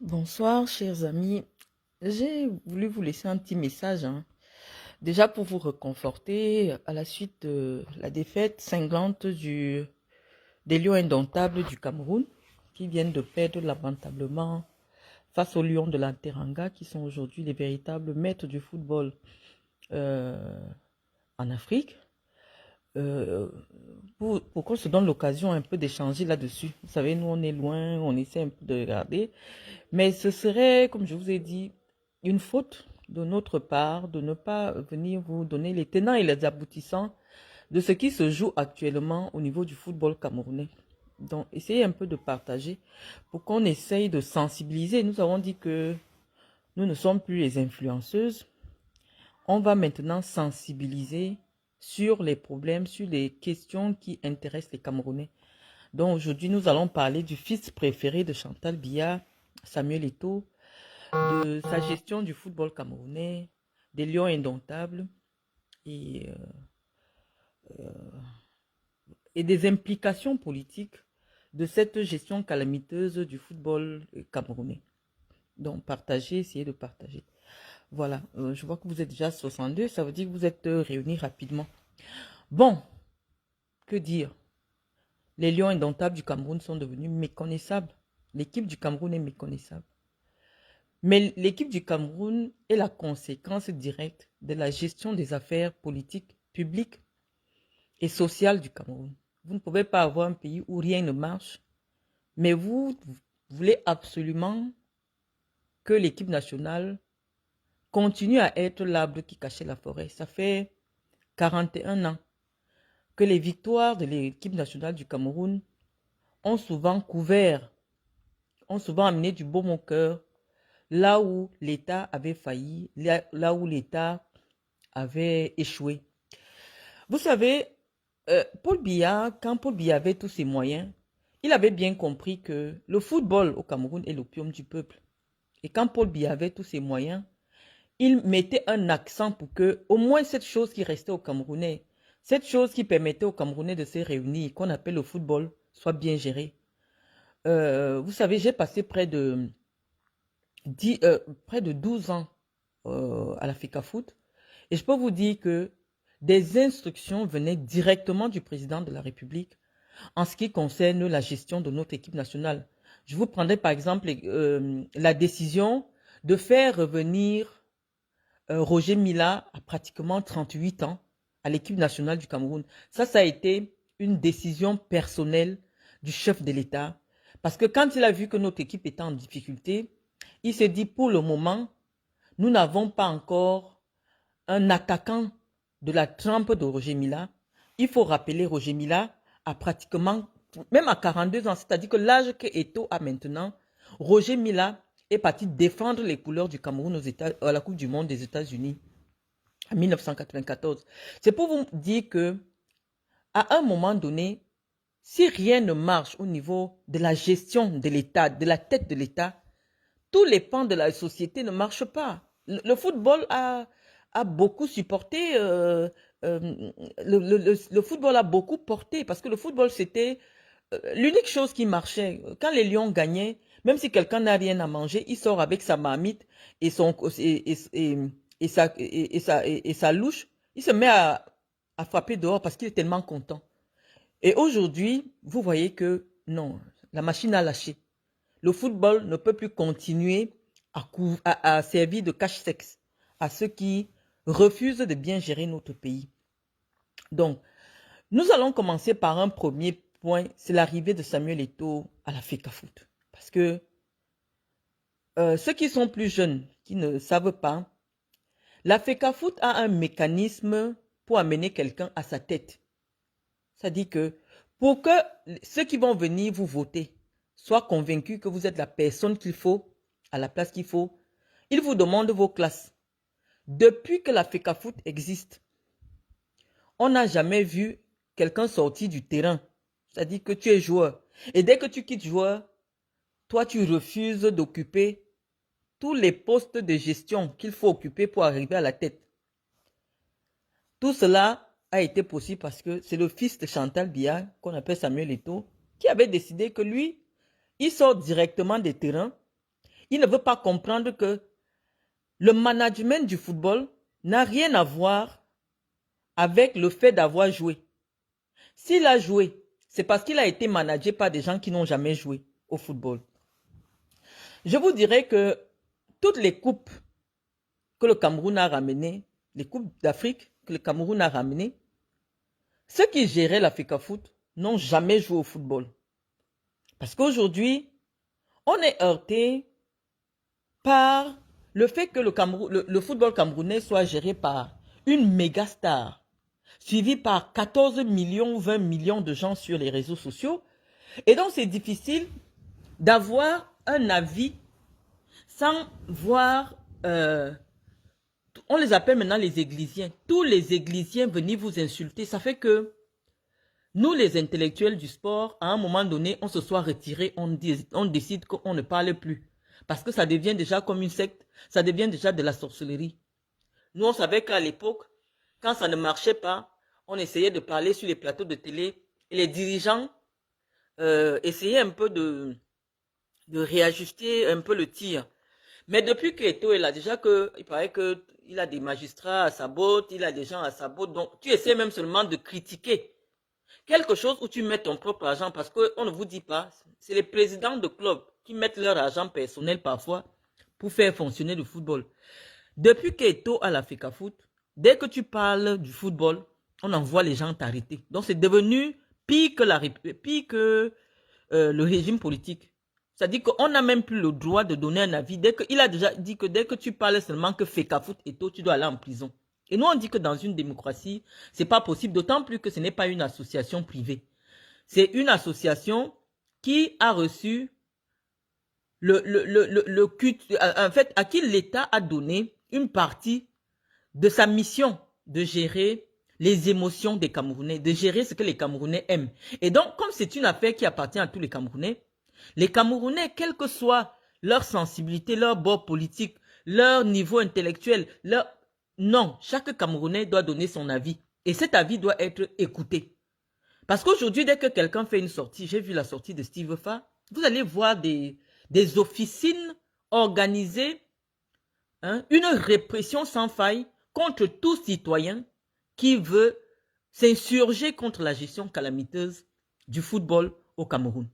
Bonsoir, chers amis. J'ai voulu vous laisser un petit message, déjà pour vous réconforter à la suite de la défaite cinglante des Lions indomptables du Cameroun, qui viennent de perdre lamentablement face aux Lions de la Teranga, qui sont aujourd'hui les véritables maîtres du football euh, en Afrique. Euh, pour qu'on se donne l'occasion un peu d'échanger là-dessus. Vous savez, nous, on est loin, on essaie un peu de regarder. Mais ce serait, comme je vous ai dit, une faute de notre part de ne pas venir vous donner les tenants et les aboutissants de ce qui se joue actuellement au niveau du football camerounais. Donc, essayez un peu de partager pour qu'on essaye de sensibiliser. Nous avons dit que nous ne sommes plus les influenceuses. On va maintenant sensibiliser sur les problèmes, sur les questions qui intéressent les Camerounais. Donc, aujourd'hui, nous allons parler du fils préféré de Chantal Biya, Samuel Eto'o, de sa gestion du football camerounais, des Lions indomptables et, et des implications politiques de cette gestion calamiteuse du football camerounais. Donc, partagez, essayez de partager. Voilà, je vois que vous êtes déjà 62, ça veut dire que vous êtes réunis rapidement. Bon, que dire? Les Lions indomptables du Cameroun sont devenus méconnaissables. L'équipe du Cameroun est méconnaissable. Mais l'équipe du Cameroun est la conséquence directe de la gestion des affaires politiques, publiques et sociales du Cameroun. Vous ne pouvez pas avoir un pays où rien ne marche, mais vous voulez absolument que l'équipe nationale continue à être l'arbre qui cachait la forêt. Ça fait 41 ans que les victoires de l'équipe nationale du Cameroun ont souvent couvert, ont souvent amené du baume au cœur là où l'État avait failli, là où l'État avait échoué. Vous savez, Paul Biya, quand Paul Biya avait tous ses moyens, il avait bien compris que le football au Cameroun est l'opium du peuple. Et quand Paul Biya avait tous ses moyens, il mettait un accent pour que, au moins cette chose qui restait aux Camerounais, cette chose qui permettait aux Camerounais de se réunir, qu'on appelle le football, soit bien gérée. Vous savez, j'ai passé près de 12 ans à la FECAFOOT. Et je peux vous dire que des instructions venaient directement du président de la République en ce qui concerne la gestion de notre équipe nationale. Je vous prendrai par exemple la décision de faire revenir Roger Mila à pratiquement 38 ans à l'équipe nationale du Cameroun. Ça a été une décision personnelle du chef de l'État. Parce que quand il a vu que notre équipe était en difficulté, il s'est dit pour le moment, nous n'avons pas encore un attaquant de la trempe de Roger Mila. Il faut rappeler Roger Mila à pratiquement, même à 42 ans, c'est-à-dire que l'âge que Eto'o a maintenant, Roger Mila est parti défendre les couleurs du Cameroun à la Coupe du Monde des États-Unis en 1994. C'est pour vous dire que à un moment donné, si rien ne marche au niveau de la gestion de l'État, de la tête de l'État, tous les pans de la société ne marchent pas. Le football a beaucoup supporté, le football a beaucoup porté, parce que le football, c'était l'unique chose qui marchait. Quand les Lions gagnaient, même si quelqu'un n'a rien à manger, il sort avec sa marmite et, sa louche, il se met à frapper dehors parce qu'il est tellement content. Et aujourd'hui, vous voyez que non, la machine a lâché. Le football ne peut plus continuer à servir de cache-sexe à ceux qui refusent de bien gérer notre pays. Donc, nous allons commencer par un premier point, c'est l'arrivée de Samuel Eto'o à la FECAFOOT. Parce que ceux qui sont plus jeunes, qui ne savent pas, la FECAFOOT a un mécanisme pour amener quelqu'un à sa tête. C'est-à-dire que pour que ceux qui vont venir vous voter soient convaincus que vous êtes la personne qu'il faut, à la place qu'il faut, ils vous demandent vos classes. Depuis que la FECAFOOT existe, on n'a jamais vu quelqu'un sortir du terrain. C'est-à-dire que tu es joueur. Et dès que tu quittes joueur, toi, tu refuses d'occuper tous les postes de gestion qu'il faut occuper pour arriver à la tête. Tout cela a été possible parce que c'est le fils de Chantal Biya, qu'on appelle Samuel Eto'o, qui avait décidé que lui, il sort directement des terrains. Il ne veut pas comprendre que le management du football n'a rien à voir avec le fait d'avoir joué. S'il a joué, c'est parce qu'il a été managé par des gens qui n'ont jamais joué au football. Je vous dirais que toutes les coupes que le Cameroun a ramenées, les coupes d'Afrique que le Cameroun a ramenées, ceux qui géraient l'Africa Foot n'ont jamais joué au football. Parce qu'aujourd'hui, on est heurté par le fait que le football camerounais soit géré par une méga star, suivi par 14 millions, 20 millions de gens sur les réseaux sociaux. Et donc, c'est difficile d'avoir un avis sans voir... on les appelle maintenant les églisiens. Tous les églisiens venir vous insulter. Ça fait que nous, les intellectuels du sport, à un moment donné, on se soit retirés, on décide qu'on ne parle plus. Parce que ça devient déjà comme une secte, ça devient déjà de la sorcellerie. Nous, on savait qu'à l'époque, quand ça ne marchait pas, on essayait de parler sur les plateaux de télé et les dirigeants essayaient un peu de réajuster un peu le tir. Mais depuis que Eto'o est là, déjà il paraît qu'il a des magistrats à sa botte, il a des gens à sa botte, donc tu essaies même seulement de critiquer quelque chose où tu mets ton propre argent, parce qu'on ne vous dit pas, c'est les présidents de clubs qui mettent leur argent personnel parfois pour faire fonctionner le football. Depuis qu'Eto'o a l'Africa Foot, dès que tu parles du football, on envoie les gens t'arrêter. Donc c'est devenu pire que le régime politique. C'est-à-dire qu'on n'a même plus le droit de donner un avis. Il a déjà dit que dès que tu parles seulement que Fecafoot et tout, tu dois aller en prison. Et nous, on dit que dans une démocratie, ce n'est pas possible, d'autant plus que ce n'est pas une association privée. C'est une association qui a reçu en fait, à qui l'État a donné une partie de sa mission de gérer les émotions des Camerounais, de gérer ce que les Camerounais aiment. Et donc, comme c'est une affaire qui appartient à tous les Camerounais, quelle que soit leur sensibilité, leur bord politique, leur niveau intellectuel, non, chaque Camerounais doit donner son avis. Et cet avis doit être écouté. Parce qu'aujourd'hui, dès que quelqu'un fait une sortie, j'ai vu la sortie de Steve Fa, vous allez voir des officines organisées, une répression sans faille contre tout citoyen qui veut s'insurger contre la gestion calamiteuse du football au Cameroun.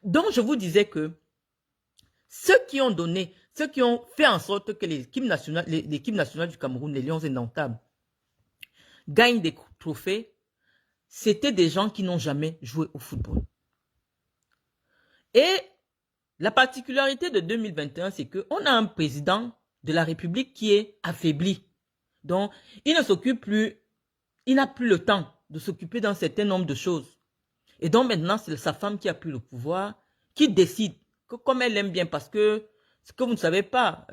Donc, je vous disais que ceux qui ont fait en sorte que l'équipe nationale du Cameroun, les Lions indomptables, gagnent des trophées, c'était des gens qui n'ont jamais joué au football. Et la particularité de 2021, c'est qu'on a un président de la République qui est affaibli. Donc, il ne s'occupe plus, il n'a plus le temps de s'occuper d'un certain nombre de choses. Et donc maintenant, c'est sa femme qui a pris le pouvoir, qui décide, que comme elle aime bien, parce que, ce que vous ne savez pas,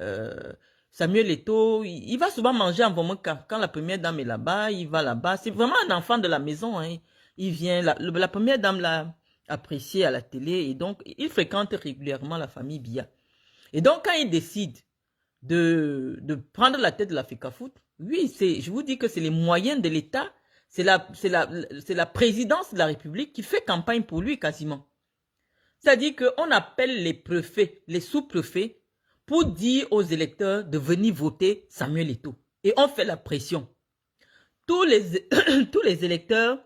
Samuel Eto'o, il va souvent manger en Vomoka. Quand la première dame est là-bas, il va là-bas. C'est vraiment un enfant de la maison. Hein. Il vient, la première dame l'a apprécié à la télé, et donc il fréquente régulièrement la famille Biya. Et donc quand il décide de prendre la tête de l'Africa Foot, oui, je vous dis que c'est les moyens de l'État. C'est la présidence de la République qui fait campagne pour lui quasiment. C'est-à-dire qu'on appelle les préfets, les sous-préfets, pour dire aux électeurs de venir voter Samuel Eto'o. Et on fait la pression. Tous les électeurs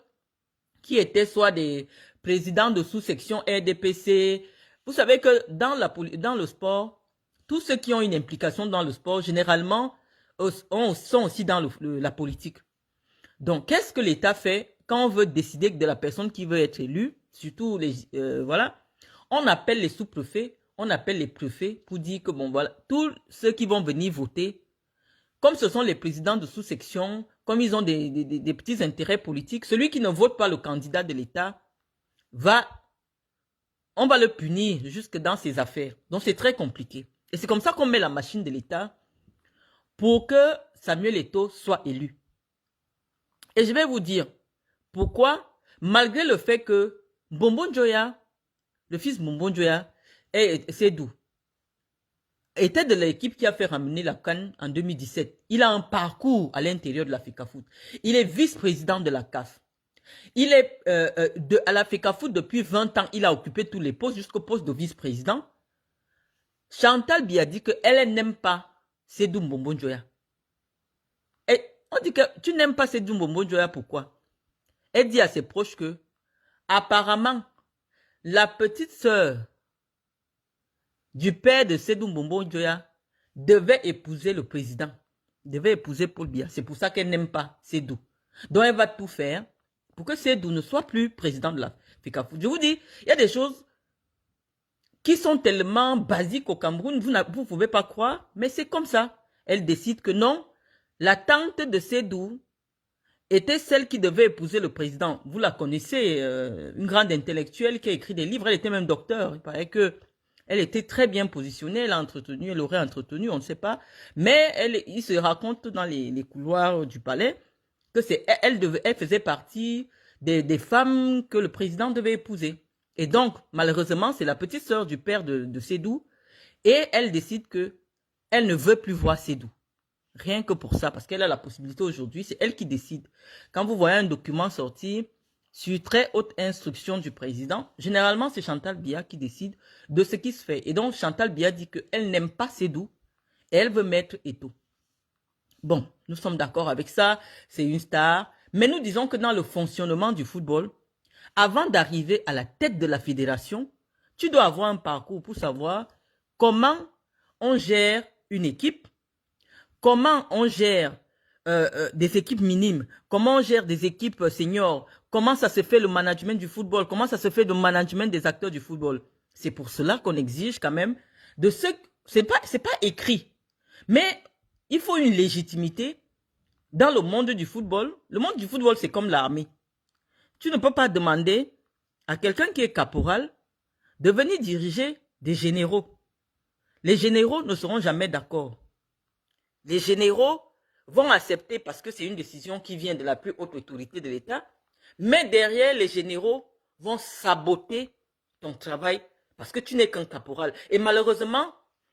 qui étaient soit des présidents de sous-section RDPC, vous savez que dans le sport, tous ceux qui ont une implication dans le sport, généralement, sont aussi dans la politique. Donc, qu'est-ce que l'État fait quand on veut décider de la personne qui veut être élue, surtout voilà, on appelle les sous-préfets, on appelle les préfets pour dire que bon voilà, tous ceux qui vont venir voter, comme ce sont les présidents de sous-section, comme ils ont des petits intérêts politiques, celui qui ne vote pas le candidat de l'État, on va le punir jusque dans ses affaires. Donc c'est très compliqué. Et c'est comme ça qu'on met la machine de l'État pour que Samuel Eto'o soit élu. Et je vais vous dire pourquoi, malgré le fait que Bonbon Joya, le fils Bonbon Joya, Sédou, était de l'équipe qui a fait ramener la CAN en 2017. Il a un parcours à l'intérieur de l'Africa Foot. Il est vice-président de la CAF. Il est à l'Africa Foot depuis 20 ans. Il a occupé tous les postes jusqu'au poste de vice-président. Chantal Biya dit qu'elle n'aime pas Sédou Mbombo Njoya. Et on dit que tu n'aimes pas Sédou Mbombo Njoya, pourquoi? Elle dit à ses proches que, apparemment, la petite sœur du père de Sédou Mbombo Njoya devait épouser le président, devait épouser Paul Biya. C'est pour ça qu'elle n'aime pas Sédou. Donc elle va tout faire pour que Sédou ne soit plus président de la FECAFOOT. Je vous dis, il y a des choses qui sont tellement basiques au Cameroun, vous ne pouvez pas croire, mais c'est comme ça. Elle décide que non, la tante de Sédou était celle qui devait épouser le président. Vous la connaissez, une grande intellectuelle qui a écrit des livres, elle était même docteur. Il paraît que elle était très bien positionnée, elle a entretenu, elle aurait entretenu, on ne sait pas. Mais il se raconte dans les couloirs du palais que elle faisait partie des femmes que le président devait épouser. Et donc, malheureusement, c'est la petite sœur du père de Sédou. Et elle décide que elle ne veut plus voir Sédou. Rien que pour ça, parce qu'elle a la possibilité aujourd'hui, c'est elle qui décide. Quand vous voyez un document sorti sur très haute instruction du président, généralement c'est Chantal Biya qui décide de ce qui se fait. Et donc Chantal Biya dit qu'elle n'aime pas Sédou et elle veut mettre Eto'o. Bon, nous sommes d'accord avec ça, c'est une star. Mais nous disons que dans le fonctionnement du football, avant d'arriver à la tête de la fédération, tu dois avoir un parcours pour savoir comment on gère une équipe, comment on gère des équipes minimes, comment on gère des équipes seniors, comment ça se fait le management du football, comment ça se fait le management des acteurs du football. C'est pour cela qu'on exige quand même de ce... C'est pas écrit, mais il faut une légitimité dans le monde du football. Le monde du football, c'est comme l'armée. Tu ne peux pas demander à quelqu'un qui est caporal de venir diriger des généraux. Les généraux ne seront jamais d'accord. Les généraux vont accepter parce que c'est une décision qui vient de la plus haute autorité de l'État, mais derrière, les généraux vont saboter ton travail parce que tu n'es qu'un caporal. Et malheureusement,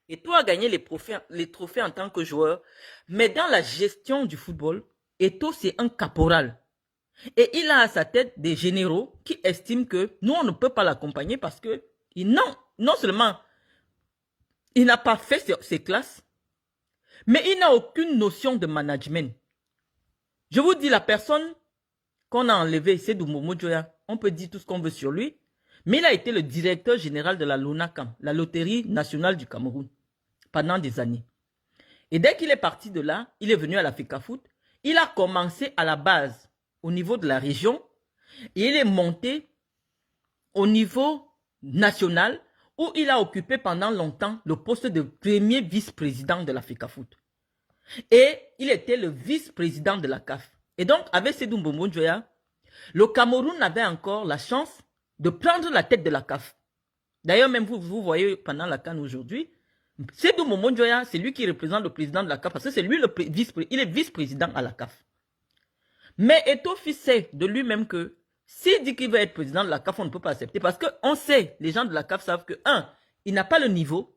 Eto'o a gagné les trophées en tant que joueur, mais dans la gestion du football, Eto'o c'est un caporal. Et il a à sa tête des généraux qui estiment que nous, on ne peut pas l'accompagner parce que non seulement il n'a pas fait ses classes, mais il n'a aucune notion de management. Je vous dis, la personne qu'on a enlevée, c'est Mbombo Njoya. On peut dire tout ce qu'on veut sur lui, mais il a été le directeur général de la LONACAM, la Loterie Nationale du Cameroun, pendant des années. Et dès qu'il est parti de là, il est venu à la FECAFOOT. Il a commencé à la base, au niveau de la région, et il est monté au niveau national, où il a occupé pendant longtemps le poste de premier vice-président de la FECAFOOT. Et il était le vice-président de la CAF. Et donc, avec Sédou Mbombo Njoya, le Cameroun avait encore la chance de prendre la tête de la CAF. D'ailleurs, même vous voyez pendant la CAN aujourd'hui, Sédou Mbombo Njoya, c'est lui qui représente le président de la CAF, parce que c'est lui il est vice-président à la CAF. Mais Eto'o sait de lui-même que s'il dit qu'il va être président de la CAF, on ne peut pas accepter. Parce qu'on sait, les gens de la CAF savent que, il n'a pas le niveau.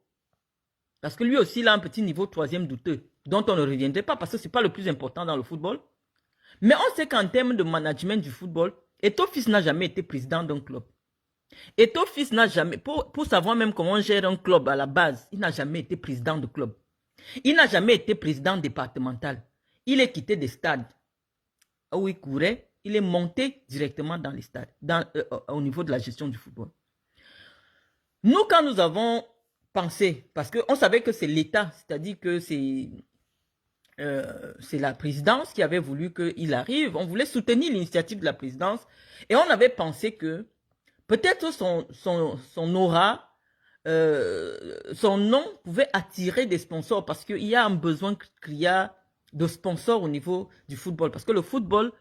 Parce que lui aussi, il a un petit niveau troisième douteux, dont on ne reviendrait pas, parce que ce n'est pas le plus important dans le football. Mais on sait qu'en termes de management du football, Eto'o n'a jamais été président d'un club. Eto'o n'a jamais, pour savoir même comment on gère un club à la base, il n'a jamais été président de club. Il n'a jamais été président départemental. Il est quitté des stades où il courait, il est monté directement dans les stades, au niveau de la gestion du football. Nous, quand nous avons pensé, parce qu'on savait que c'est l'État, c'est-à-dire que c'est la présidence qui avait voulu qu'il arrive, on voulait soutenir l'initiative de la présidence, et on avait pensé que peut-être son aura, son nom pouvait attirer des sponsors, parce qu'il y a un besoin criard de sponsors au niveau du football, parce que le football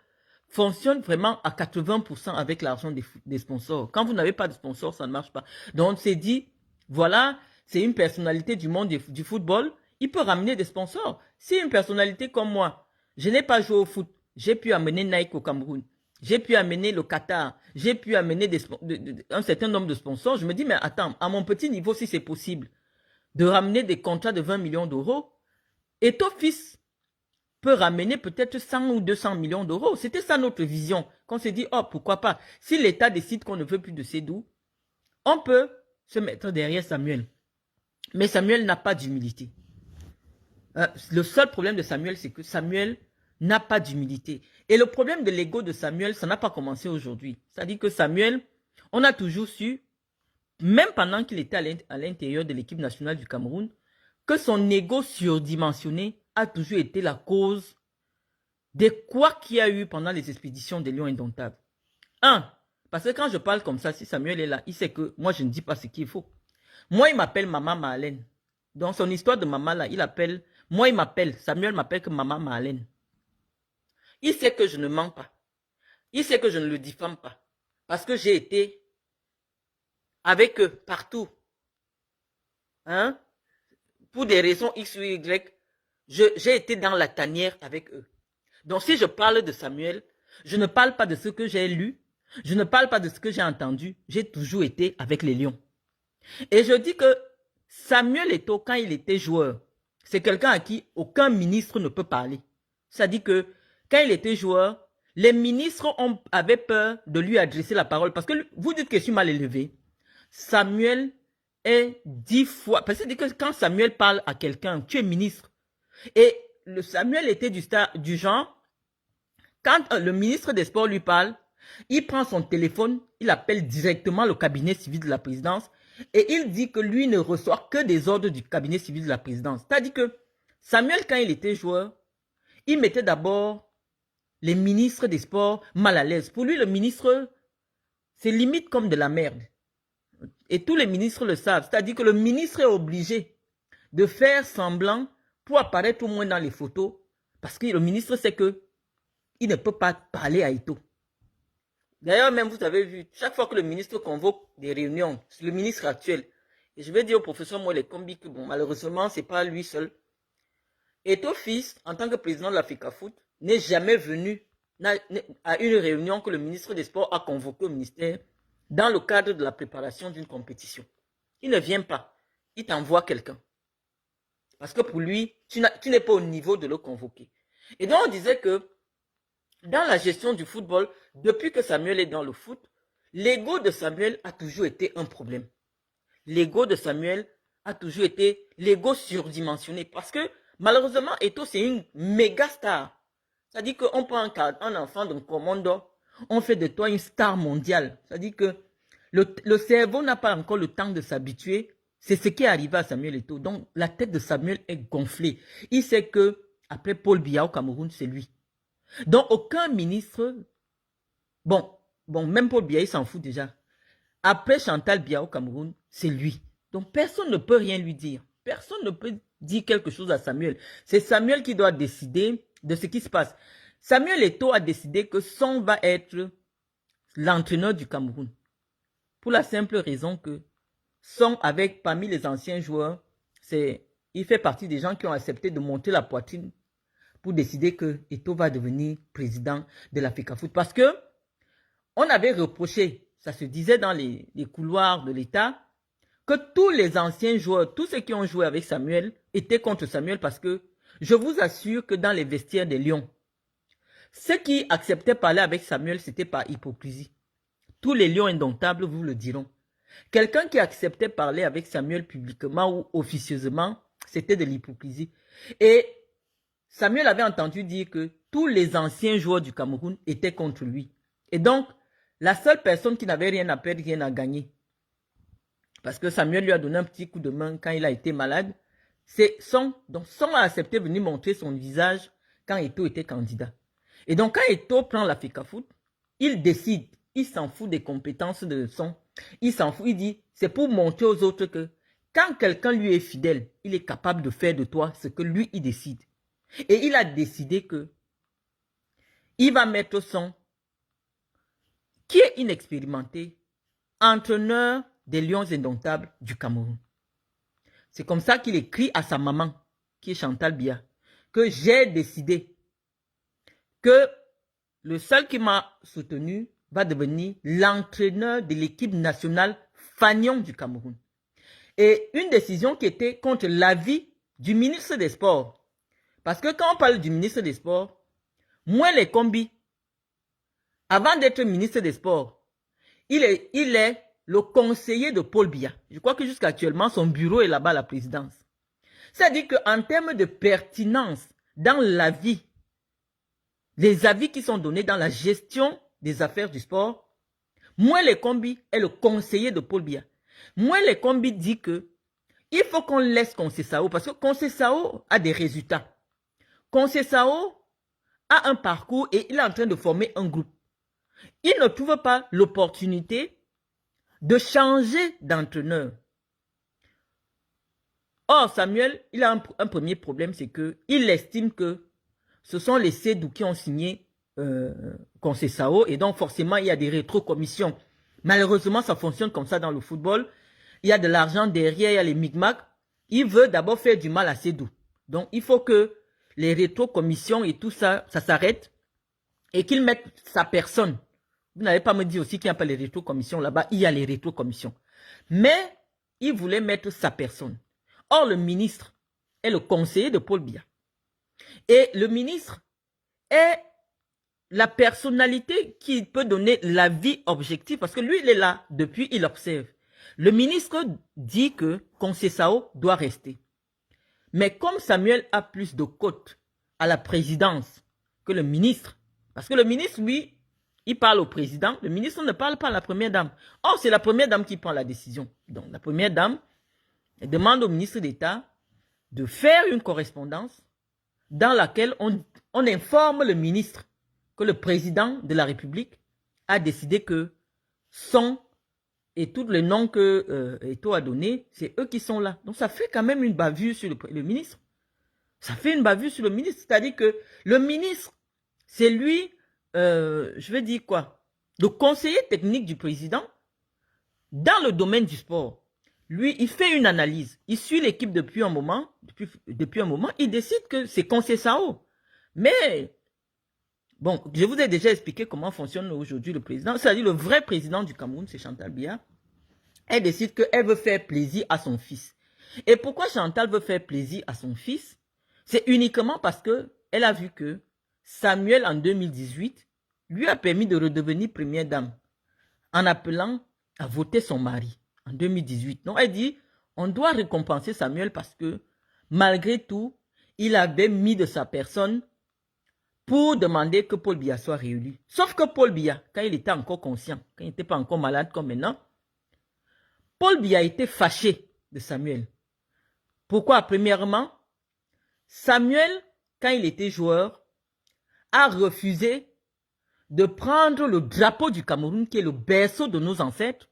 fonctionne vraiment à 80% avec l'argent des sponsors. Quand vous n'avez pas de sponsors, ça ne marche pas. Donc on s'est dit, voilà, c'est une personnalité du monde du football, il peut ramener des sponsors. Si une personnalité comme moi, je n'ai pas joué au foot, j'ai pu amener Nike au Cameroun, j'ai pu amener le Qatar, j'ai pu amener un certain nombre de sponsors, je me dis, mais attends, à mon petit niveau, si c'est possible, de ramener des contrats de 20 millions d'euros, Eto'o peut ramener peut-être 100 ou 200 millions d'euros. C'était ça notre vision. Qu'on s'est dit, oh, pourquoi pas. Si l'État décide qu'on ne veut plus de Sédou, on peut se mettre derrière Samuel. Mais Samuel n'a pas d'humilité. Le seul problème de Samuel, c'est que Samuel n'a pas d'humilité. Et le problème de l'ego de Samuel, ça n'a pas commencé aujourd'hui. C'est-à-dire que Samuel, on a toujours su, même pendant qu'il était à l'intérieur de l'équipe nationale du Cameroun, que son ego surdimensionné a toujours été la cause de quoi qu'il y a eu pendant les expéditions des Lions Indomptables. Parce que quand je parle comme ça, si Samuel est là, il sait que moi, je ne dis pas ce qu'il faut. Moi, il m'appelle Maman Marlène. Dans son histoire de maman là, Samuel m'appelle que Maman Marlène. Il sait que je ne mens pas. Il sait que je ne le diffame pas. Parce que j'ai été avec eux partout. Hein? Pour des raisons X ou Y, j'ai été dans la tanière avec eux. Donc si je parle de Samuel, je ne parle pas de ce que j'ai lu, je ne parle pas de ce que j'ai entendu, j'ai toujours été avec les Lions. Et je dis que Samuel Eto'o, quand il était joueur, c'est quelqu'un à qui aucun ministre ne peut parler. C'est-à-dire que quand il était joueur, les ministres avaient peur de lui adresser la parole. Parce que vous dites que je suis mal élevé. Samuel est 10 fois... Parce que quand Samuel parle à quelqu'un, tu es ministre. Et le Samuel était du genre, quand le ministre des Sports lui parle, il prend son téléphone, il appelle directement le cabinet civil de la présidence et il dit que lui ne reçoit que des ordres du cabinet civil de la présidence. C'est-à-dire que Samuel, quand il était joueur, il mettait d'abord les ministres des Sports mal à l'aise. Pour lui, le ministre, c'est limite comme de la merde. Et tous les ministres le savent. C'est-à-dire que le ministre est obligé de faire semblant pour apparaître au moins dans les photos. Parce que le ministre sait que il ne peut pas parler à Eto'o. D'ailleurs, même vous avez vu, chaque fois que le ministre convoque des réunions, le ministre actuel, et je vais dire au professeur Moelle Kombi que bon, malheureusement, ce n'est pas lui seul. Eto'o fils, en tant que président de l'Africa Foot, n'est jamais venu à une réunion que le ministre des Sports a convoquée au ministère dans le cadre de la préparation d'une compétition. Il ne vient pas. Il t'envoie quelqu'un. Parce que pour lui, tu n'es pas au niveau de le convoquer. Et donc, on disait que dans la gestion du football, depuis que Samuel est dans le foot, l'ego de Samuel a toujours été un problème. L'ego de Samuel a toujours été l'ego surdimensionné. Parce que malheureusement, Eto'o, c'est une méga star. C'est-à-dire qu'on prend un enfant d'un commando, on fait de toi une star mondiale. C'est-à-dire que le cerveau n'a pas encore le temps de s'habituer. C'est ce qui est arrivé à Samuel Eto'o. Donc, la tête de Samuel est gonflée. Il sait que après Paul Biya au Cameroun, c'est lui. Donc, aucun ministre... Bon, même Paul Biya, il s'en fout déjà. Après Chantal Biya au Cameroun, c'est lui. Donc, personne ne peut rien lui dire. Personne ne peut dire quelque chose à Samuel. C'est Samuel qui doit décider de ce qui se passe. Samuel Eto'o a décidé que Son va être l'entraîneur du Cameroun. Pour la simple raison que Son, parmi les anciens joueurs, il fait partie des gens qui ont accepté de monter la poitrine pour décider que Eto'o va devenir président de l'Africa Foot. Parce que on avait reproché, ça se disait dans les couloirs de l'État, que tous les anciens joueurs, tous ceux qui ont joué avec Samuel, étaient contre Samuel parce que je vous assure que dans les vestiaires des Lions, ceux qui acceptaient parler avec Samuel, c'était par hypocrisie. Tous les Lions indomptables vous le diront. Quelqu'un qui acceptait parler avec Samuel publiquement ou officieusement, c'était de l'hypocrisie. Et Samuel avait entendu dire que tous les anciens joueurs du Cameroun étaient contre lui. Et donc, la seule personne qui n'avait rien à perdre, rien à gagner, parce que Samuel lui a donné un petit coup de main quand il a été malade, c'est Son. Donc, Son a accepté de venir montrer son visage quand Eto'o était candidat. Et donc, quand Eto'o prend l'Africa Foot, il décide, il s'en fout des compétences de Son. Il s'en fout, il dit, c'est pour montrer aux autres que quand quelqu'un lui est fidèle, il est capable de faire de toi ce que lui, il décide. Et il a décidé que il va mettre Son, qui est inexpérimenté, entraîneur des Lions indomptables du Cameroun. C'est comme ça qu'il écrit à sa maman, qui est Chantal Biya, que j'ai décidé que le seul qui m'a soutenu va devenir l'entraîneur de l'équipe nationale Fanion du Cameroun. Et une décision qui était contre l'avis du ministre des Sports. Parce que quand on parle du ministre des Sports, Moelle Kombi, avant d'être ministre des Sports, il est le conseiller de Paul Biya. Je crois que jusqu'à actuellement, son bureau est là-bas à la présidence. C'est-à-dire qu'en termes de pertinence dans la vie, les avis qui sont donnés dans la gestion des affaires du sport, Moelle Kombi est le conseiller de Paul Biya. Moelle Kombi dit que il faut qu'on laisse Conceição parce que Conceição a des résultats. Conceição a un parcours et il est en train de former un groupe. Il ne trouve pas l'opportunité de changer d'entraîneur. Or, Samuel, il a un premier problème, c'est qu'il estime que ce sont les Cédou qui ont signé Conceição et donc forcément, il y a des rétrocommissions. Malheureusement, ça fonctionne comme ça dans le football. Il y a de l'argent derrière, il y a les micmacs. Il veut d'abord faire du mal à Cédou. Donc, il faut que les rétrocommissions et tout ça, ça s'arrête et qu'il mette sa personne. Vous n'allez pas me dire aussi qu'il n'y a pas les rétrocommissions là-bas. Il y a les rétrocommissions. Mais il voulait mettre sa personne. Or, le ministre est le conseiller de Paul Biya. Et le ministre est la personnalité qui peut donner l'avis objectif parce que lui, il est là depuis, il observe. Le ministre dit que Conceição doit rester. Mais comme Samuel a plus de cotes à la présidence que le ministre, parce que le ministre, lui, il parle au président, le ministre ne parle pas à la première dame. Or, c'est la première dame qui prend la décision. Donc, la première dame demande au ministre d'État de faire une correspondance dans laquelle on informe le ministre que le président de la République a décidé que son et tous les noms que Eto'o a donnés, c'est eux qui sont là. Donc ça fait quand même une bavure sur le ministre. Ça fait une bavure sur le ministre. C'est-à-dire que le ministre, c'est lui, je vais dire quoi, le conseiller technique du président dans le domaine du sport. Lui, il fait une analyse. Il suit l'équipe depuis un moment. Depuis un moment, il décide que c'est Conceição. Mais, bon, je vous ai déjà expliqué comment fonctionne aujourd'hui le président. C'est-à-dire le vrai président du Cameroun, c'est Chantal Biya. Elle décide qu'elle veut faire plaisir à son fils. Et pourquoi Chantal veut faire plaisir à son fils? C'est uniquement parce qu'elle a vu que Samuel, en 2018, lui a permis de redevenir première dame en appelant à voter son mari en 2018. Donc, elle dit, on doit récompenser Samuel parce que, malgré tout, il avait mis de sa personne pour demander que Paul Biya soit réélu. Sauf que Paul Biya, quand il était encore conscient, quand il n'était pas encore malade comme maintenant, Paul Biya était fâché de Samuel. Pourquoi? Premièrement, Samuel, quand il était joueur, a refusé de prendre le drapeau du Cameroun, qui est le berceau de nos ancêtres,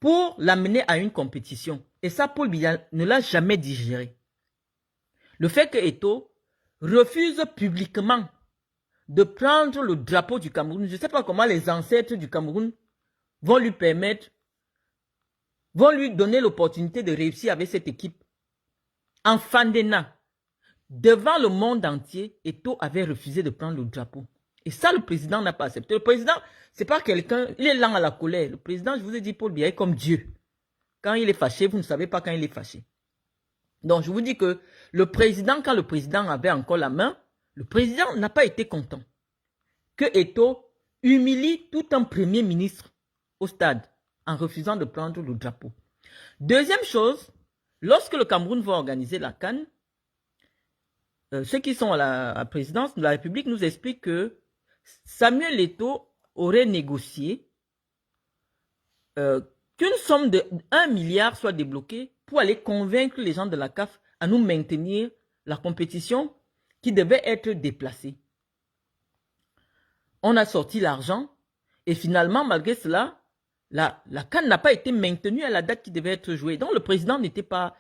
pour l'amener à une compétition. Et ça, Paul Biya ne l'a jamais digéré. Le fait que Eto'o refuse publiquement de prendre le drapeau du Cameroun, je ne sais pas comment les ancêtres du Cameroun vont lui permettre, vont lui donner l'opportunité de réussir avec cette équipe. En Fandena, devant le monde entier, Eto'o avait refusé de prendre le drapeau. Et ça, le président n'a pas accepté. Le président, c'est pas quelqu'un, il est lent à la colère. Le président, je vous ai dit, Paul Biya est comme Dieu. Quand il est fâché, vous ne savez pas quand il est fâché. Donc, je vous dis que le président, quand le président avait encore la main, le président n'a pas été content que Eto'o humilie tout un premier ministre au stade en refusant de prendre le drapeau. Deuxième chose, lorsque le Cameroun va organiser la CAN, ceux qui sont à la présidence de la République nous expliquent que Samuel Eto'o aurait négocié qu'une somme de 1 milliard soit débloquée pour aller convaincre les gens de la CAF à nous maintenir la compétition qui devait être déplacée. On a sorti l'argent et finalement, malgré cela, la CAN n'a pas été maintenue à la date qui devait être jouée. Donc le président n'était pas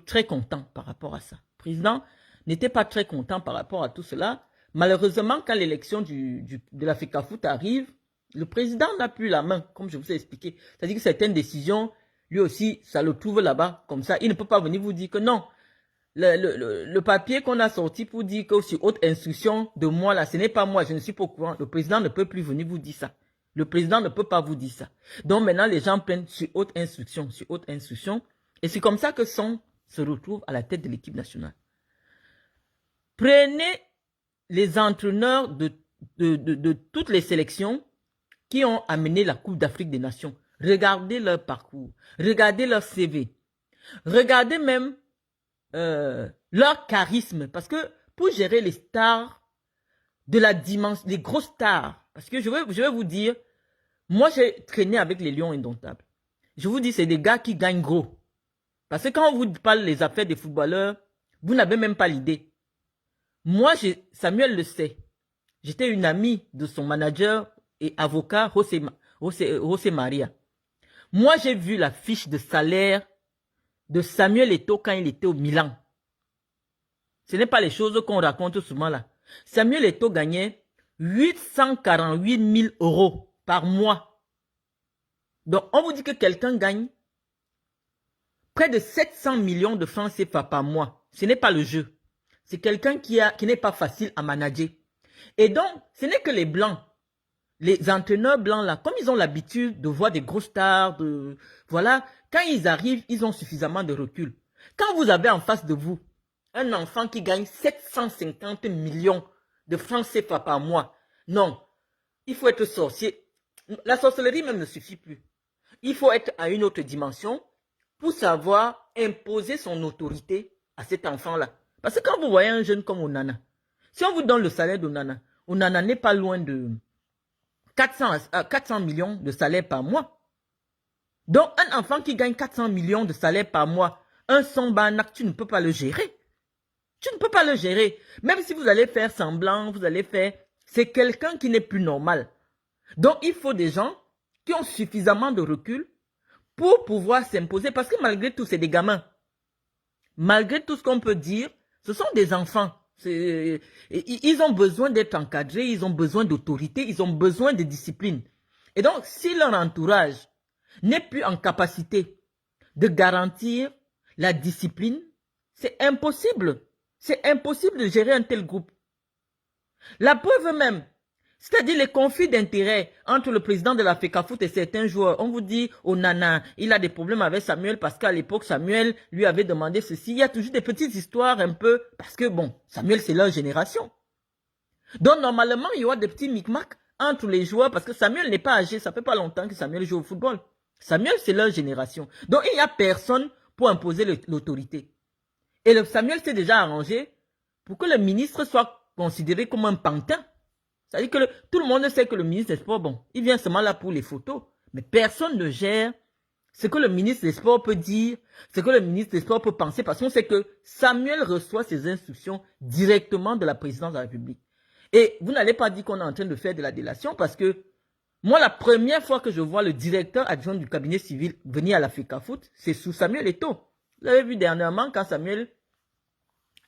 très content par rapport à ça. Le président n'était pas très content par rapport à tout cela. Malheureusement, quand l'élection de la FECAFOOT arrive, le président n'a plus la main, comme je vous ai expliqué. C'est-à-dire que certaines décisions, lui aussi, ça le trouve là-bas, comme ça. Il ne peut pas venir vous dire que non. Le papier qu'on a sorti pour dire que sur haute instruction de moi, là, ce n'est pas moi, je ne suis pas au courant. Le président ne peut plus venir vous dire ça. Le président ne peut pas vous dire ça. Donc maintenant, les gens prennent sur haute instruction, sur haute instruction. Et c'est comme ça que Son se retrouve à la tête de l'équipe nationale. Prenez les entraîneurs de toutes les sélections qui ont amené la Coupe d'Afrique des Nations. Regardez leur parcours, regardez leur CV, regardez même leur charisme. Parce que pour gérer les stars de la dimension, les grosses stars, parce que je vais vous dire, moi j'ai traîné avec les Lions indomptables. Je vous dis, c'est des gars qui gagnent gros. Parce que quand on vous parle des affaires des footballeurs, vous n'avez même pas l'idée. Moi, Samuel le sait. J'étais une amie de son manager et avocat, José Maria. Moi, j'ai vu la fiche de salaire de Samuel Eto'o quand il était au Milan. Ce n'est pas les choses qu'on raconte souvent là. Samuel Eto'o gagnait 848 000 € par mois. Donc, on vous dit que quelqu'un gagne près de 700 millions de francs CFA par mois. Ce n'est pas le jeu. C'est quelqu'un qui n'est pas facile à manager. Et donc, ce n'est que les blancs. Les entraîneurs blancs là, comme ils ont l'habitude de voir des grosses stars, voilà, quand ils arrivent, ils ont suffisamment de recul. Quand vous avez en face de vous un enfant qui gagne 750 millions de francs CFA par mois, non, il faut être sorcier. La sorcellerie même ne suffit plus. Il faut être à une autre dimension pour savoir imposer son autorité à cet enfant-là. Parce que quand vous voyez un jeune comme Onana, si on vous donne le salaire d'Onana, Onana n'est pas loin de 400 millions de salaire par mois. Donc, un enfant qui gagne 400 millions de salaire par mois, un Sambanak, tu ne peux pas le gérer. Tu ne peux pas le gérer. Même si vous allez faire semblant, vous allez faire... C'est quelqu'un qui n'est plus normal. Donc, il faut des gens qui ont suffisamment de recul pour pouvoir s'imposer. Parce que malgré tout, c'est des gamins. Malgré tout ce qu'on peut dire, ce sont des enfants. Ils ont besoin d'être encadrés, ils ont besoin d'autorité, ils ont besoin de discipline. Et donc, si leur entourage n'est plus en capacité de garantir la discipline, c'est impossible. C'est impossible de gérer un tel groupe. La preuve même, c'est-à-dire les conflits d'intérêts entre le président de la FECAFOOT et certains joueurs. On vous dit, oh nana, il a des problèmes avec Samuel parce qu'à l'époque, Samuel lui avait demandé ceci. Il y a toujours des petites histoires un peu, parce que bon, Samuel c'est leur génération. Donc normalement, il y aura des petits micmacs entre les joueurs parce que Samuel n'est pas âgé, ça fait pas longtemps que Samuel joue au football. Samuel c'est leur génération. Donc il n'y a personne pour imposer l'autorité. Et le Samuel s'est déjà arrangé pour que le ministre soit considéré comme un pantin. C'est-à-dire que tout le monde sait que le ministre des Sports, bon, il vient seulement là pour les photos. Mais personne ne gère ce que le ministre des Sports peut dire, ce que le ministre des Sports peut penser, parce qu'on sait que Samuel reçoit ses instructions directement de la présidence de la République. Et vous n'allez pas dire qu'on est en train de faire de la délation, parce que moi, la première fois que je vois le directeur adjoint du cabinet civil venir à la FECAFOOT, c'est sous Samuel Eto'o. Vous l'avez vu dernièrement quand Samuel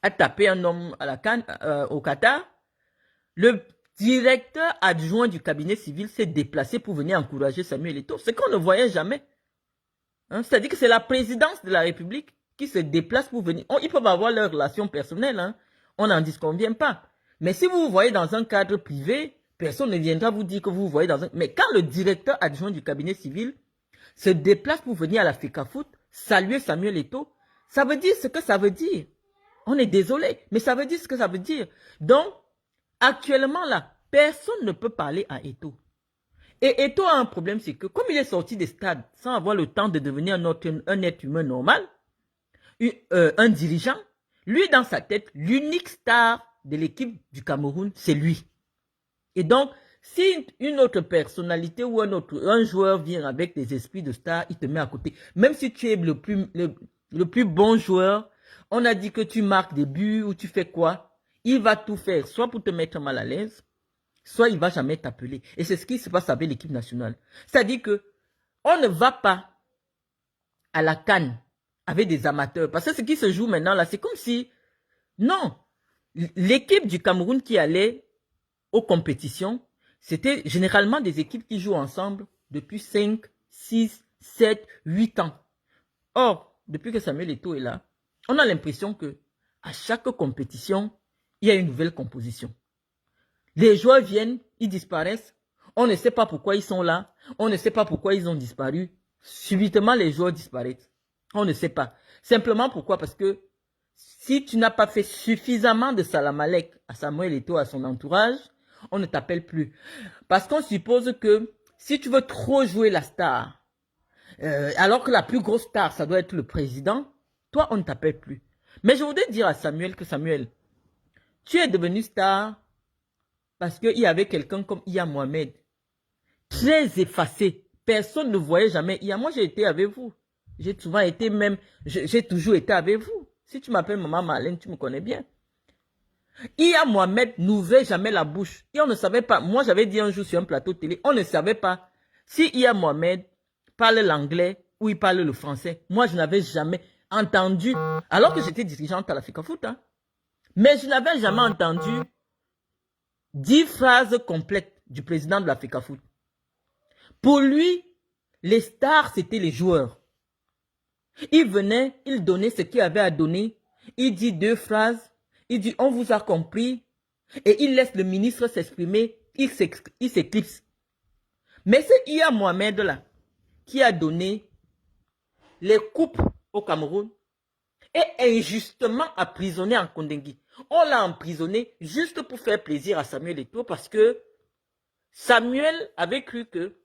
a tapé un homme à la canne, au Qatar. Le directeur adjoint du cabinet civil s'est déplacé pour venir encourager Samuel Eto'o. Ce qu'on ne voyait jamais. Hein? C'est-à-dire que c'est la présidence de la République qui se déplace pour venir. Ils peuvent avoir leurs relations personnelles. Hein? On n'en disconvient pas. Mais si vous vous voyez dans un cadre privé, personne ne viendra vous dire que vous vous voyez dans un... Mais quand le directeur adjoint du cabinet civil se déplace pour venir à la FECAFOOT, saluer Samuel Eto'o, ça veut dire ce que ça veut dire. On est désolé, mais ça veut dire ce que ça veut dire. Donc, actuellement, là, personne ne peut parler à Eto'o. Et Eto'o a un problème, c'est que comme il est sorti des stades sans avoir le temps de devenir un être humain normal, un dirigeant, lui, dans sa tête, l'unique star de l'équipe du Cameroun, c'est lui. Et donc, si une autre personnalité ou un joueur vient avec des esprits de star, il te met à côté. Même si tu es le plus bon joueur, on a dit que tu marques des buts ou tu fais quoi, il va tout faire, soit pour te mettre mal à l'aise, soit il ne va jamais t'appeler. Et c'est ce qui se passe avec l'équipe nationale. C'est-à-dire que on ne va pas à la CAN avec des amateurs. Parce que ce qui se joue maintenant là, c'est comme si, non, l'équipe du Cameroun qui allait aux compétitions, c'était généralement des équipes qui jouent ensemble depuis 5, 6, 7, 8 ans. Or, depuis que Samuel Eto'o est là, on a l'impression que à chaque compétition, il y a une nouvelle composition. Les joueurs viennent, ils disparaissent. On ne sait pas pourquoi ils sont là. On ne sait pas pourquoi ils ont disparu. Subitement, les joueurs disparaissent. On ne sait pas. Simplement pourquoi? Parce que si tu n'as pas fait suffisamment de Salamalek à Samuel Eto'o, à son entourage, on ne t'appelle plus. Parce qu'on suppose que si tu veux trop jouer la star, alors que la plus grosse star, ça doit être le président, toi, on ne t'appelle plus. Mais je voudrais dire à Samuel que Samuel, tu es devenu star parce qu'il y avait quelqu'un comme Iya Mohamed, très effacé. Personne ne voyait jamais Iya. Moi, j'ai été avec vous. J'ai souvent été même, j'ai toujours été avec vous. Si tu m'appelles Maman Marlène, tu me connais bien. Iya Mohamed n'ouvrait jamais la bouche. Et on ne savait pas, moi j'avais dit un jour sur un plateau de télé, on ne savait pas si Iya Mohamed parle l'anglais ou il parle le français. Moi, je n'avais jamais entendu, alors que j'étais dirigeante à l'Africa Foot, hein, mais je n'avais jamais entendu 10 phrases complètes du président de l'Africa Foot. Pour lui, les stars, c'était les joueurs. Il venait, il donnait ce qu'il avait à donner, il dit 2 phrases, il dit on vous a compris, et il laisse le ministre s'exprimer, il s'éclipse. Mais c'est Iya Mohamed là, qui a donné les coupes au Cameroun et injustement emprisonné en Kondengui. On l'a emprisonné juste pour faire plaisir à Samuel Eto'o parce que Samuel avait cru que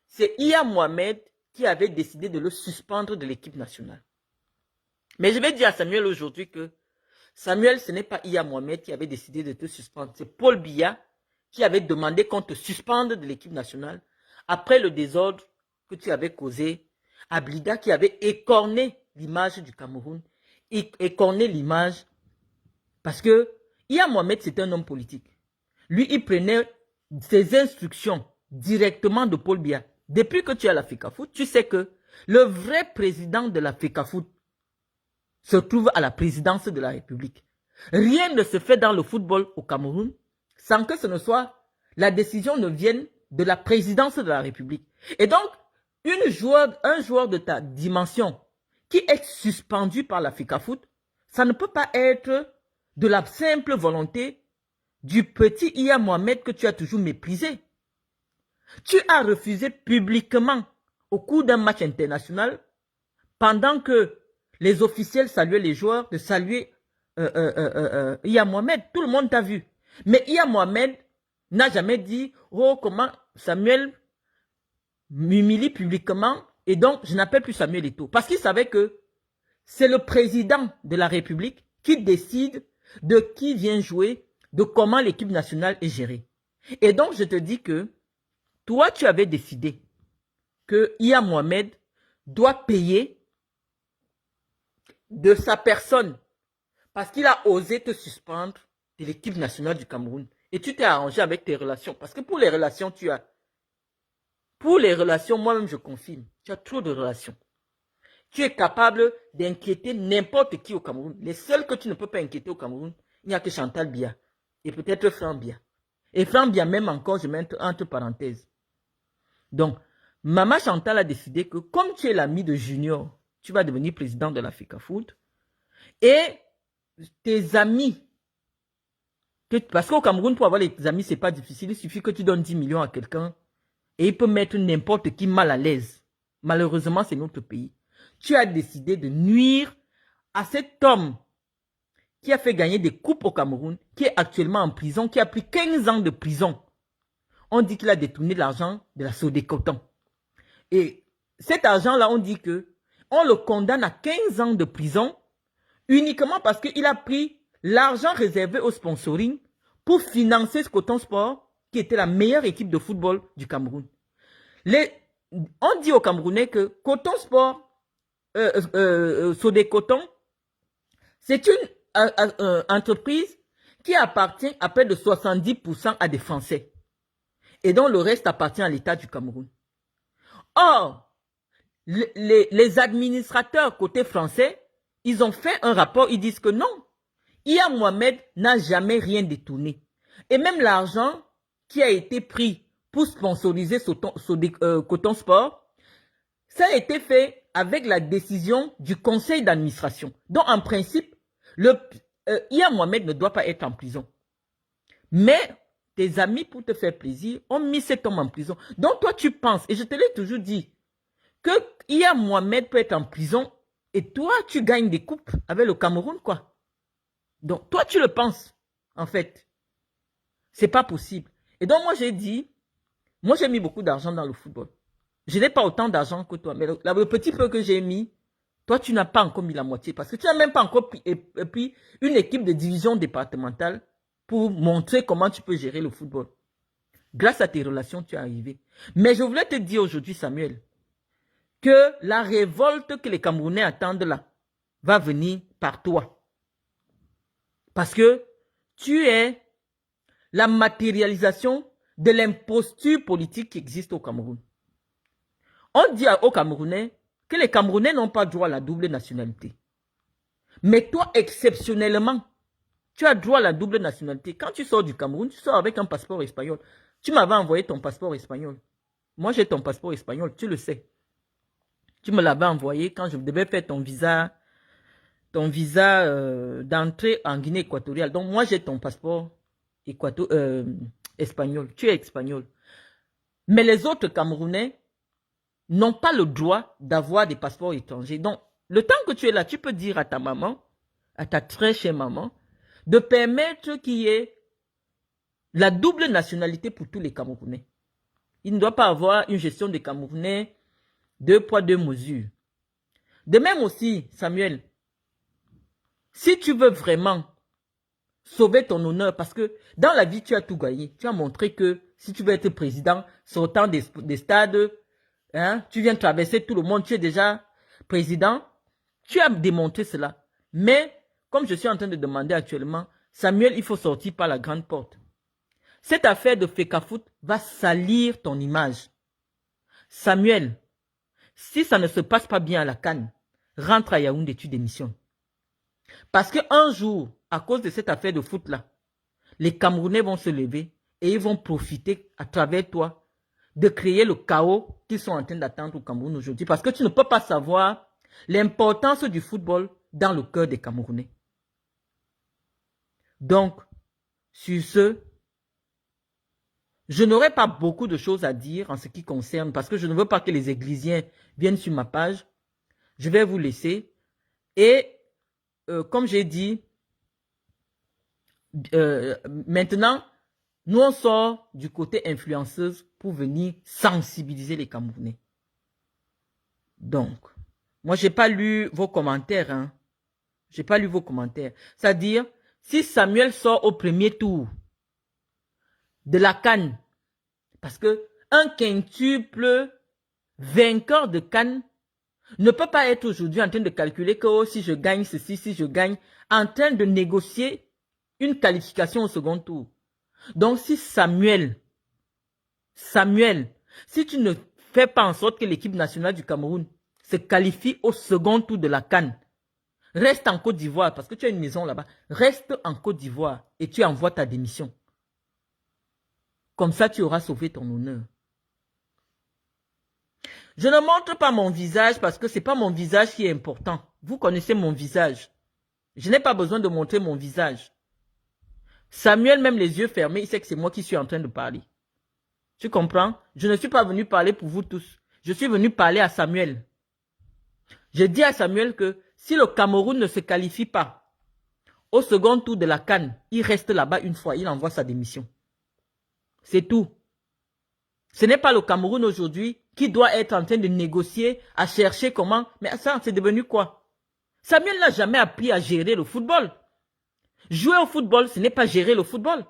c'est Iya Mohamed qui avait décidé de le suspendre de l'équipe nationale. Mais je vais dire à Samuel aujourd'hui que Samuel, ce n'est pas Iya Mohamed qui avait décidé de te suspendre. C'est Paul Biya qui avait demandé qu'on te suspende de l'équipe nationale après le désordre que tu avais causé. Ablida qui avait écorné l'image du Cameroun, écorné l'image parce que Iya Mohamed, c'est un homme politique. Lui, il prenait ses instructions directement de Paul Biya. Depuis que tu es à l'Africa Foot, tu sais que le vrai président de l'Africa Foot se trouve à la présidence de la République. Rien ne se fait dans le football au Cameroun sans que ce ne soit, la décision ne vienne de la présidence de la République. Et donc, un joueur de ta dimension qui est suspendu par l'Africa Foot, ça ne peut pas être de la simple volonté du petit Iya Mohamed que tu as toujours méprisé. Tu as refusé publiquement, au cours d'un match international, pendant que les officiels saluaient les joueurs, de saluer Iya Mohamed. Tout le monde t'a vu. Mais Iya Mohamed n'a jamais dit « Oh, comment Samuel m'humilie publiquement et donc je n'appelle plus Samuel Eto'o. » Parce qu'il savait que c'est le président de la République qui décide de qui vient jouer, de comment l'équipe nationale est gérée. Et donc je te dis que toi, tu avais décidé que Iya Mohamed doit payer de sa personne parce qu'il a osé te suspendre de l'équipe nationale du Cameroun. Et tu t'es arrangé avec tes relations. Parce que pour les relations, moi-même je confirme, tu as trop de relations. Tu es capable d'inquiéter n'importe qui au Cameroun. Les seuls que tu ne peux pas inquiéter au Cameroun, il n'y a que Chantal Biya et peut-être Franck Biya. Et Franck Biya même encore, je mets entre parenthèses. Donc, Maman Chantal a décidé que comme tu es l'ami de Junior, tu vas devenir président de l'Africa Foot. Et tes amis, parce qu'au Cameroun, pour avoir les amis, ce n'est pas difficile. Il suffit que tu donnes 10 millions à quelqu'un et il peut mettre n'importe qui mal à l'aise. Malheureusement, c'est notre pays. Tu as décidé de nuire à cet homme qui a fait gagner des coupes au Cameroun, qui est actuellement en prison, qui a pris 15 ans de prison. On dit qu'il a détourné l'argent de la Sodécoton. Et cet argent-là, on dit que on le condamne à 15 ans de prison uniquement parce qu'il a pris l'argent réservé au sponsoring pour financer ce Coton Sport, qui était la meilleure équipe de football du Cameroun. On dit aux Camerounais que Coton Sport, Sodécoton, c'est une entreprise qui appartient à près de 70% à des Français et dont le reste appartient à l'État du Cameroun. Or, les administrateurs côté français, ils ont fait un rapport, ils disent que non, Iya Mohamed n'a jamais rien détourné. Et même l'argent qui a été pris pour sponsoriser Coton Sport, ça a été fait avec la décision du conseil d'administration. Donc, en principe, Iya Mohamed ne doit pas être en prison. Mais tes amis, pour te faire plaisir, ont mis cet homme en prison. Donc, toi, tu penses, et je te l'ai toujours dit, que Iya Mohamed peut être en prison et toi, tu gagnes des coupes avec le Cameroun, quoi. Donc, toi, tu le penses, en fait. C'est pas possible. Et donc, moi, j'ai dit, Moi, j'ai mis beaucoup d'argent dans le football. Je n'ai pas autant d'argent que toi, mais le petit peu que j'ai mis, toi, tu n'as pas encore mis la moitié parce que tu n'as même pas encore pris une équipe de division départementale pour montrer comment tu peux gérer le football. Grâce à tes relations, tu es arrivé. Mais je voulais te dire aujourd'hui, Samuel, que la révolte que les Camerounais attendent là va venir par toi. Parce que tu es la matérialisation de l'imposture politique qui existe au Cameroun. On dit aux Camerounais que les Camerounais n'ont pas droit à la double nationalité. Mais toi, exceptionnellement, tu as droit à la double nationalité. Quand tu sors du Cameroun, tu sors avec un passeport espagnol. Tu m'avais envoyé ton passeport espagnol. Moi, j'ai ton passeport espagnol, tu le sais. Tu me l'avais envoyé quand je devais faire ton visa d'entrée en Guinée équatoriale. Donc, moi, j'ai ton passeport espagnol. Tu es espagnol. Mais les autres Camerounais n'ont pas le droit d'avoir des passeports étrangers. Donc, le temps que tu es là, tu peux dire à ta maman, à ta très chère maman, de permettre qu'il y ait la double nationalité pour tous les Camerounais. Il ne doit pas avoir une gestion des Camerounais 2 poids 2 mesures. De même aussi, Samuel, si tu veux vraiment sauver ton honneur, parce que dans la vie, tu as tout gagné. Tu as montré que si tu veux être président, sortant des stades, hein, tu viens traverser tout le monde, tu es déjà président. Tu as démontré cela. Mais, comme je suis en train de demander actuellement, Samuel, il faut sortir par la grande porte. Cette affaire de Fecafoot va salir ton image. Samuel, si ça ne se passe pas bien à la CAN, rentre à Yaoundé, tu démissionnes. Parce qu'un jour, à cause de cette affaire de foot-là, les Camerounais vont se lever et ils vont profiter à travers toi de créer le chaos qu'ils sont en train d'attendre au Cameroun aujourd'hui. Parce que tu ne peux pas savoir l'importance du football dans le cœur des Camerounais. Donc, sur ce, je n'aurai pas beaucoup de choses à dire en ce qui concerne, parce que je ne veux pas que les églisiens viennent sur ma page. Je vais vous laisser. Et comme j'ai dit, maintenant, nous on sort du côté influenceuse pour venir sensibiliser les Camerounais. Donc, moi j'ai pas lu vos commentaires. Hein. J'ai pas lu vos commentaires. C'est-à-dire, si Samuel sort au premier tour de la CAN, parce que un quintuple vainqueur de CAN ne peut pas être aujourd'hui en train de calculer que oh, si je gagne ceci, si je gagne, en train de négocier une qualification au second tour. Donc si Samuel, si tu ne fais pas en sorte que l'équipe nationale du Cameroun se qualifie au second tour de la CAN, reste en Côte d'Ivoire, parce que tu as une maison là-bas, reste en Côte d'Ivoire et tu envoies ta démission. Comme ça, tu auras sauvé ton honneur. Je ne montre pas mon visage parce que ce n'est pas mon visage qui est important. Vous connaissez mon visage. Je n'ai pas besoin de montrer mon visage. Samuel, même les yeux fermés, il sait que c'est moi qui suis en train de parler. Tu comprends? Je ne suis pas venu parler pour vous tous. Je suis venu parler à Samuel. Je dis à Samuel que si le Cameroun ne se qualifie pas au second tour de la CAN, il reste là-bas une fois, il envoie sa démission. C'est tout. Ce n'est pas le Cameroun aujourd'hui qui doit être en train de négocier, à chercher comment. Mais ça, c'est devenu quoi? Samuel n'a jamais appris à gérer le football. Jouer au football, ce n'est pas gérer le football.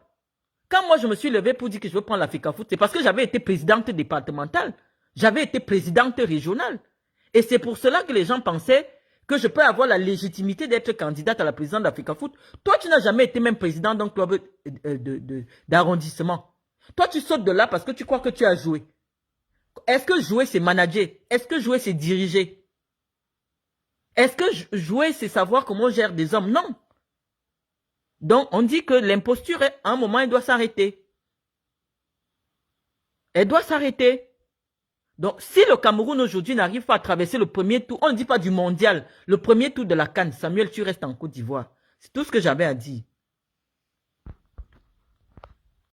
Quand moi, je me suis levé pour dire que je veux prendre la Fecafoot, c'est parce que j'avais été présidente départementale. J'avais été présidente régionale. Et c'est pour cela que les gens pensaient que je peux avoir la légitimité d'être candidate à la présidence de la Fecafoot. Toi, tu n'as jamais été même président d'un club d'arrondissement. Toi, tu sautes de là parce que tu crois que tu as joué. Est-ce que jouer, c'est manager? Est-ce que jouer, c'est diriger? Est-ce que jouer, c'est savoir comment on gère des hommes? Non. Donc, on dit que l'imposture, à un moment, elle doit s'arrêter. Elle doit s'arrêter. Donc, si le Cameroun aujourd'hui n'arrive pas à traverser le premier tour, on ne dit pas du mondial, le premier tour de la CAN, Samuel, tu restes en Côte d'Ivoire. C'est tout ce que j'avais à dire.